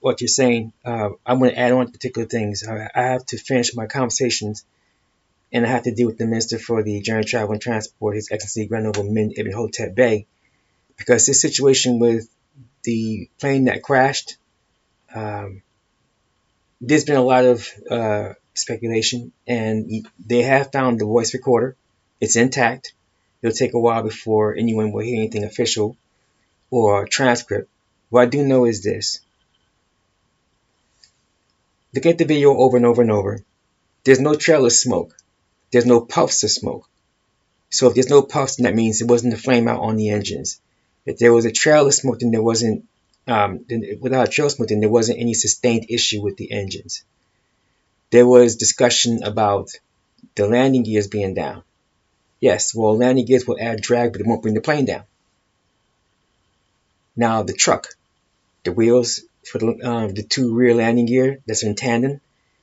what you're saying. I'm going to add on particular things. I have to finish my conversations, and I have to deal with the Minister for the Journey, Travel, and Transport, His Excellency Grand Noble Min Ibn Hotep Bey, because this situation with the plane that crashed, there's been a lot of speculation, and they have found the voice recorder. It's intact. It'll take a while before anyone will hear anything official or transcript. What I do know is this. Look at the video over and over and over. There's no trail of smoke. There's no puffs of smoke. So if there's no puffs, then that means it wasn't a flame out on the engines. If there was a trail of smoke, then there wasn't, without a trail of smoke, then there wasn't any sustained issue with the engines. There was discussion about the landing gears being down. Yes, well, landing gears will add drag, but it won't bring the plane down. Now, the truck, the wheels for the two rear landing gear that's in tandem,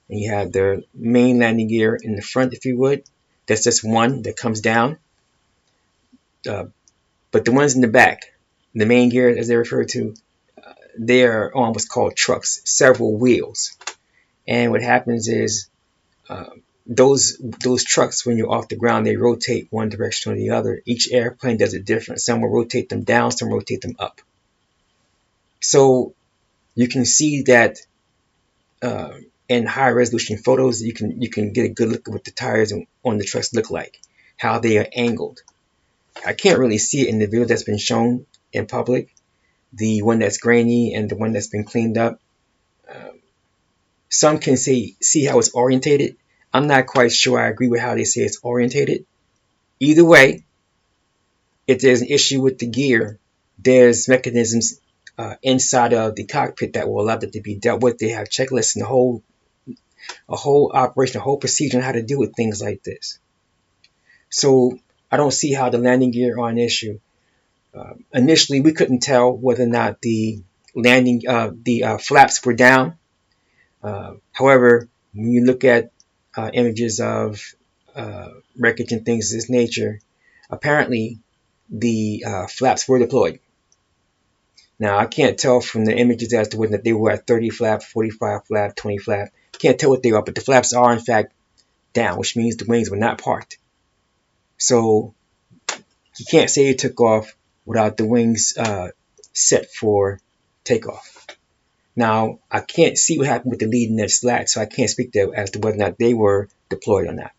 and you have the main landing gear in the front, if you would. That's just one that comes down. But the ones in the back, the main gear, as they're referred to, they are on what's called trucks, several wheels. And what happens is those trucks, when you're off the ground, they rotate one direction or the other. Each airplane does it different. Some will rotate them down, some rotate them up. So you can see that in high resolution photos, you can get a good look at what the tires on the trucks look like, how they are angled. I can't really see it in the video that's been shown in public, the one that's grainy and the one that's been cleaned up. Some can see how it's orientated. I'm not quite sure I agree with how they say it's orientated. Either way, if there's an issue with the gear, there's mechanisms inside of the cockpit that will allow that to be dealt with. They have checklists and a whole operation, a whole procedure on how to deal with things like this. So I don't see how the landing gear are an issue. Initially, we couldn't tell whether or not the flaps were down. However, when you look at images of wreckage and things of this nature, apparently the flaps were deployed. Now, I can't tell from the images as to whether they were at 30 flap, 45 flap, 20 flap. Can't tell what they are, but the flaps are in fact down, which means the wings were not parked. So you can't say it took off without the wings set for takeoff. Now, I can't see what happened with the leading edge slats, so I can't speak to as to whether or not they were deployed or not.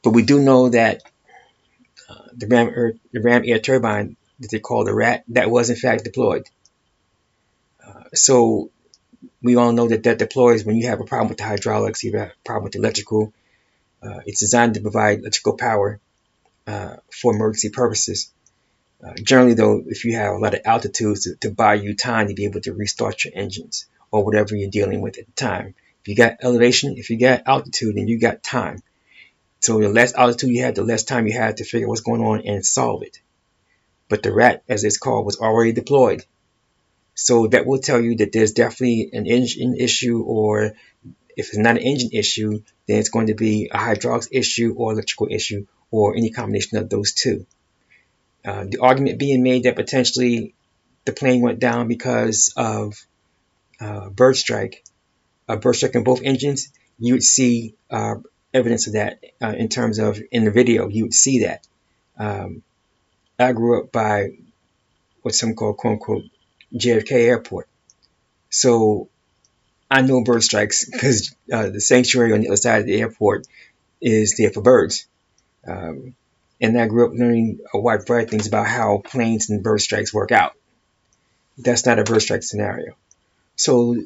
But we do know that the ram air turbine that they call the RAT, that was in fact deployed. So we all know that deploys when you have a problem with the hydraulics, you have a problem with the electrical. It's designed to provide electrical power for emergency purposes. Generally, though, if you have a lot of altitudes to buy you time to be able to restart your engines or whatever you're dealing with at the time. If you got elevation, if you got altitude, then you got time. So the less altitude you had, the less time you had to figure out what's going on and solve it. But the RAT, as it's called, was already deployed. So that will tell you that there's definitely an engine issue, or if it's not an engine issue, then it's going to be a hydraulics issue or electrical issue, or any combination of those two. The argument being made that potentially the plane went down because of bird strike on both engines, you would see evidence of that in terms of in the video. You would see that. I grew up by what some call quote unquote JFK Airport, so I know bird strikes because the sanctuary on the other side of the airport is there for birds. And I grew up learning a wide variety of things about how planes and bird strikes work out. That's not a bird strike scenario. So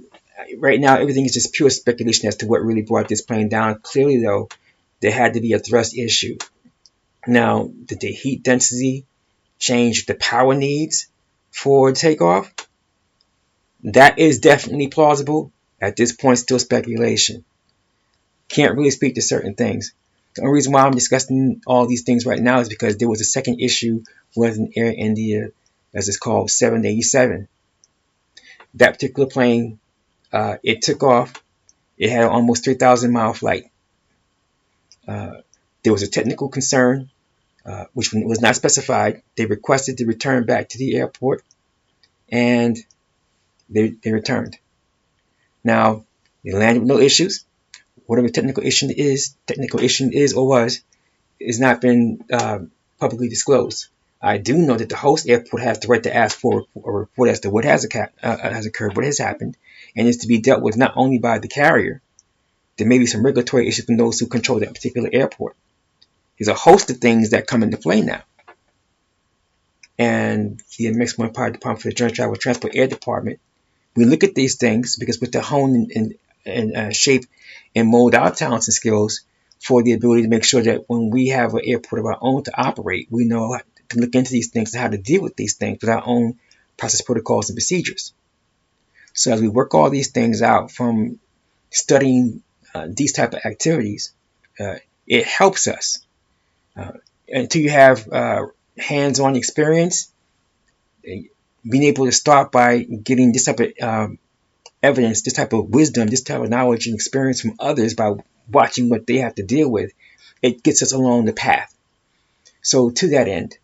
right now, everything is just pure speculation as to what really brought this plane down. Clearly, though, there had to be a thrust issue. Now, did the heat density change the power needs for takeoff? That is definitely plausible. At this point, still speculation. Can't really speak to certain things. The only reason why I'm discussing all these things right now is because there was a second issue with an Air India, as it's called, 787. That particular plane, it took off. It had an almost 3,000 mile flight. There was a technical concern. which was not specified. They requested to return back to the airport, and they returned. Now, they landed with no issues. Whatever technical issue is or was, has not been publicly disclosed. I do know that the host airport has the right to ask for a report as to what has occurred, what has happened, and is to be dealt with not only by the carrier. There may be some regulatory issues from those who control that particular airport. There's a host of things that come into play now. And the Amexem-Moor-Empire Department for the Joint Travel Transport Air Department, we look at these things because with the hone and shape and mold our talents and skills for the ability to make sure that when we have an airport of our own to operate, we know how to look into these things and how to deal with these things with our own process protocols and procedures. So as we work all these things out from studying these type of activities, it helps us. Until you have hands-on experience, being able to start by getting this type of evidence, this type of wisdom, this type of knowledge and experience from others by watching what they have to deal with, it gets us along the path. So to that end,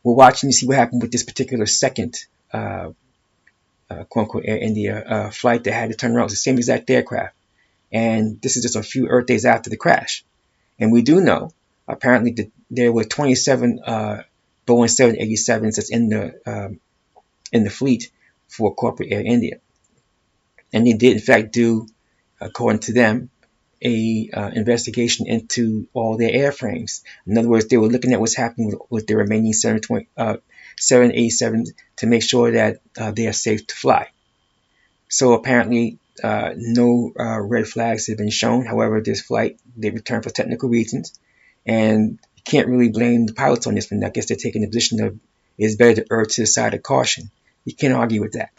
we're watching to see what happened with this particular second quote-unquote Air India flight that had to turn around. It's the same exact aircraft. And this is just a few Earth days after the crash. And we do know, apparently, that there were 27 Boeing 787s that's in the fleet for corporate Air India. And they did, in fact, do, according to them, a investigation into all their airframes. In other words, they were looking at what's happening with the remaining 787s to make sure that they are safe to fly. So apparently, no red flags have been shown. However, this flight, they returned for technical reasons. And you can't really blame the pilots on this one. I guess they're taking the position of it's better to err to the side of caution. You can't argue with that.